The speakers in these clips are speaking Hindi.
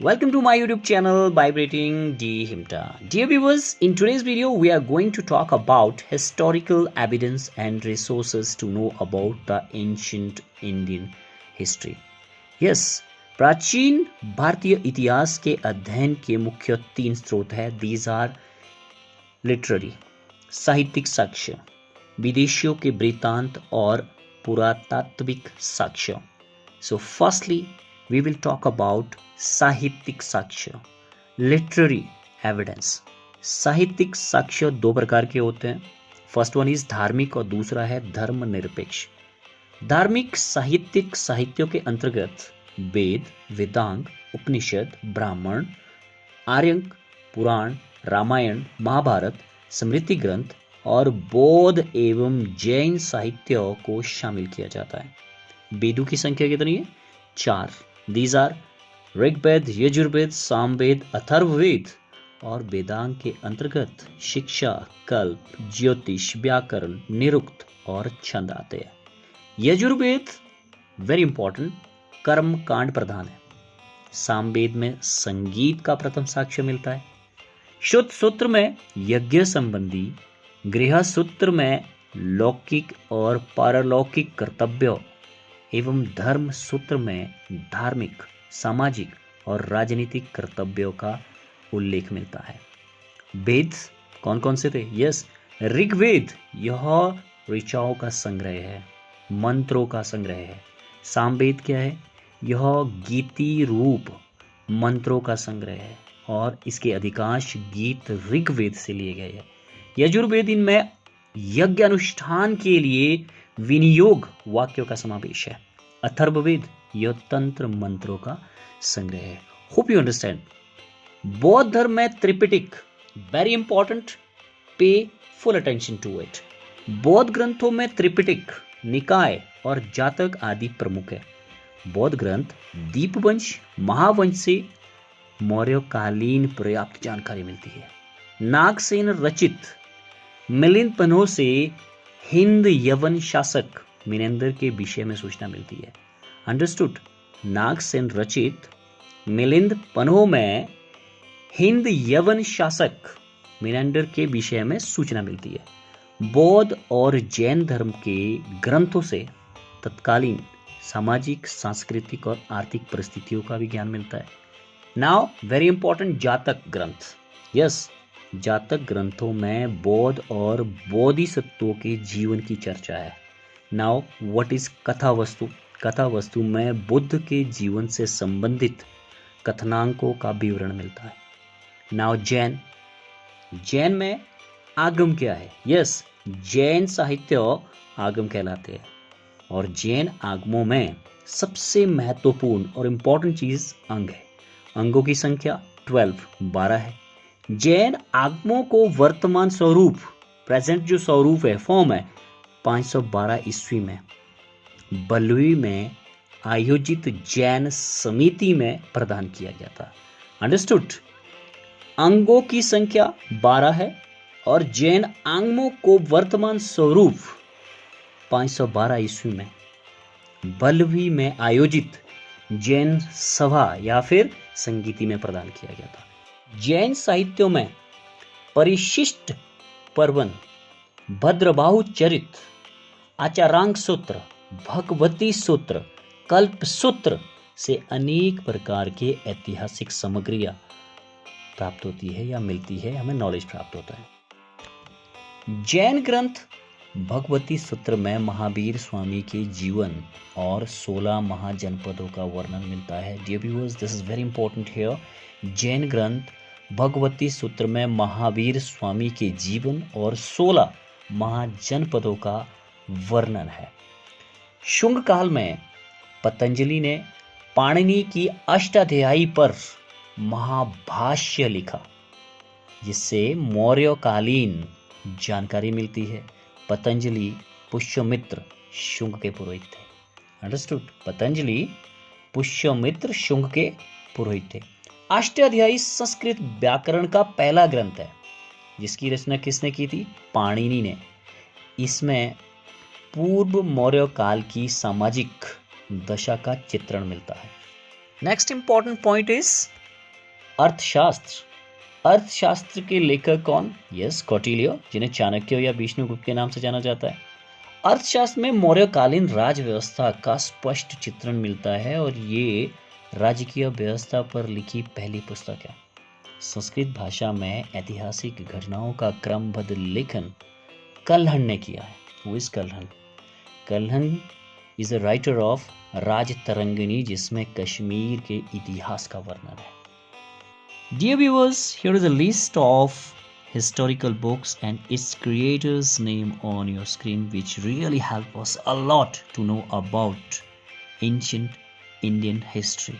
Welcome to my YouTube channel Vibrating D Himta. Dear viewers, in today's video we are going to talk about historical evidence and resources to know about the ancient Indian history. Yes, प्राचीन भारतीय इतिहास के अध्ययन के मुख्य 3 स्रोत है. These are लिटरेरी साहित्यिक साक्ष्य, विदेशियों के वृत्तांत और पुरातात्विक साक्ष्य. So firstly we will talk about साहित्यिक साक्ष्य, लिटरेरी एविडेंस. साहित्यिक साक्ष्य 2 प्रकार के होते हैं. फर्स्ट वन इज धार्मिक और दूसरा है धर्मनिरपेक्ष. धार्मिक साहित्यिक साहित्यों के अंतर्गत वेद, वेदांग, उपनिषद, ब्राह्मण, आर्यक, पुराण, रामायण, महाभारत, स्मृति ग्रंथ और बौद्ध एवं जैन साहित्यों को शामिल किया जाता है. वेदों की संख्या कितनी है? 4. These are Rigveda, Yajurveda, Samaveda, Atharvaveda. और वेदांग के अंतर्गत शिक्षा, कल्प, ज्योतिष, व्याकरण, निरुक्त और छंद आते हैं. यजुर्वेद वेरी इंपॉर्टेंट, कर्म कांड प्रधान है. सामवेद में संगीत का प्रथम साक्ष्य मिलता है. शुद्ध सूत्र में यज्ञ संबंधी, गृह सूत्र में लौकिक और पारलौकिक कर्तव्यों एवं धर्म सूत्र में धार्मिक, सामाजिक और राजनीतिक कर्तव्यों का उल्लेख मिलता है. वेद कौन कौन से थे? यस, ऋग्वेद यह ऋचाओं का संग्रह है, मंत्रों का संग्रह है. सामवेद क्या है? यह गीति रूप मंत्रों का संग्रह है और इसके अधिकांश गीत ऋग्वेद से लिए गए हैं. यजुर्वेद इनमें यज्ञ अनुष्ठान के लिए विनियोग वाक्यों का समावेश है. अथर्ववेद यह तंत्र मंत्रों का संग्रह है. Hope you understand. बौद्ध धर्म में त्रिपिटक वेरी इंपॉर्टेंट, पे फुल अटेंशन टू इट. बौद्ध ग्रंथों में त्रिपिटक, निकाय और जातक आदि प्रमुख है. बौद्ध ग्रंथ दीपवंश, महावंश से मौर्यकालीन पर्याप्त जानकारी मिलती है. नागसेन रचित मिलिंद पन्हों से हिंद यवन शासक मिनेंदर के विषय में सूचना मिलती है. अंडरस्टूड. नागसेन रचित मिलिंद पन्हों में हिंद यवन शासक मिनेंदर के विषय में सूचना मिलती है. बौद्ध और जैन धर्म के ग्रंथों से तत्कालीन सामाजिक, सांस्कृतिक और आर्थिक परिस्थितियों का भी ज्ञान मिलता है. नाउ वेरी इंपॉर्टेंट, जातक ग्रंथ. यस, जातक ग्रंथों में बौद्ध और बोधिसत्वों के जीवन की चर्चा है. नाउ व्हाट इज कथा वस्तु? कथा वस्तु में बुद्ध के जीवन से संबंधित कथनांकों का विवरण मिलता है. नाउ जैन. जैन में आगम क्या है? यस, जैन साहित्य आगम कहलाते हैं और जैन आगमों में सबसे महत्वपूर्ण और इंपॉर्टेंट चीज अंग है. अंगों की संख्या 12 है. जैन आगमों को वर्तमान स्वरूप, प्रेजेंट जो स्वरूप है, फॉर्म है, 512 ईस्वी में बलुई में आयोजित जैन समिति में प्रदान किया गया था. अंडरस्टूड. अंगों की संख्या 12 है और जैन आगमों को वर्तमान स्वरूप 512 ईस्वी में बलुई में आयोजित जैन सभा या फिर संगीति में प्रदान किया गया था. जैन साहित्यों में परिशिष्ट पर्वन, भद्रबाहु चरित, आचारांक सूत्र, भगवती सूत्र, कल्प सूत्र से अनेक प्रकार के ऐतिहासिक सामग्रियां प्राप्त होती है या मिलती है, हमें नॉलेज प्राप्त होता है. जैन ग्रंथ भगवती सूत्र में महावीर स्वामी के जीवन और 16 महाजनपदों का वर्णन मिलता है. Dear viewers, this is very important here. Jain ग्रंथ भगवती सूत्र में महावीर स्वामी के जीवन और 16 महाजनपदों का वर्णन है. शुंग काल में पतंजलि ने पाणिनि की अष्टाध्यायी पर महाभाष्य लिखा, जिससे मौर्यकालीन जानकारी मिलती है. पतंजलि पुष्यमित्र शुंग के पुरोहित थे. अंडरस्टूड. पतंजलि पुष्यमित्र शुंग के पुरोहित थे. अष्टाध्यायी संस्कृत व्याकरण का पहला ग्रंथ है, जिसकी रचना किसने की थी? पाणिनि ने. इसमें पूर्व मौर्य काल की सामाजिक दशा का चित्रण मिलता है. नेक्स्ट इंपॉर्टेंट पॉइंट इज अर्थशास्त्र। अर्थशास्त्र के लेखक कौन? यस, कौटिल्य, जिन्हें चाणक्य या विष्णुगुप्त के नाम से जाना जाता है। अर्थशास्त्र में मौर्यकालीन राज व्यवस्था का स्पष्ट चित्रण मिलता है और ये राजकीय व्यवस्था पर लिखी पहली पुस्तक है। संस्कृत भाषा में ऐतिहासिक घटनाओं का क्रमबद्ध लेखन कल्हण ने किया है। वो इस Kalhana Kalhana is a writer of Rajatarangini, जिसमें कश्मीर के इतिहास का वर्णन है। Dear viewers, here is a list of historical books and its creators' name on your screen, which really help us a lot to know about ancient Indian history.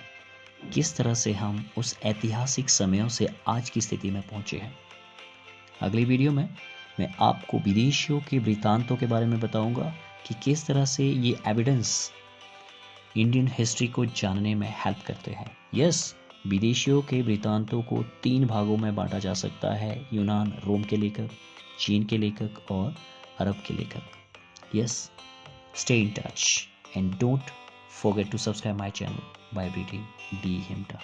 किस तरह से हम उस ऐतिहासिक समयों से आज की स्थिति में पहुंचे हैं। अगली वीडियो में मैं आपको विदेशियों के वृत्तांतों के बारे में बताऊंगा कि किस तरह से ये एविडेंस इंडियन हिस्ट्री को जानने में हेल्प करते हैं। यस, विदेशियों के वृत्तांतों को 3 भागों में बांटा जा सकता है: यूनान, रोम के लेखक, चीन के लेखक और अरब के लेखक। Yes, stay in touch and don't forget to subscribe my channel by reading D. Himta.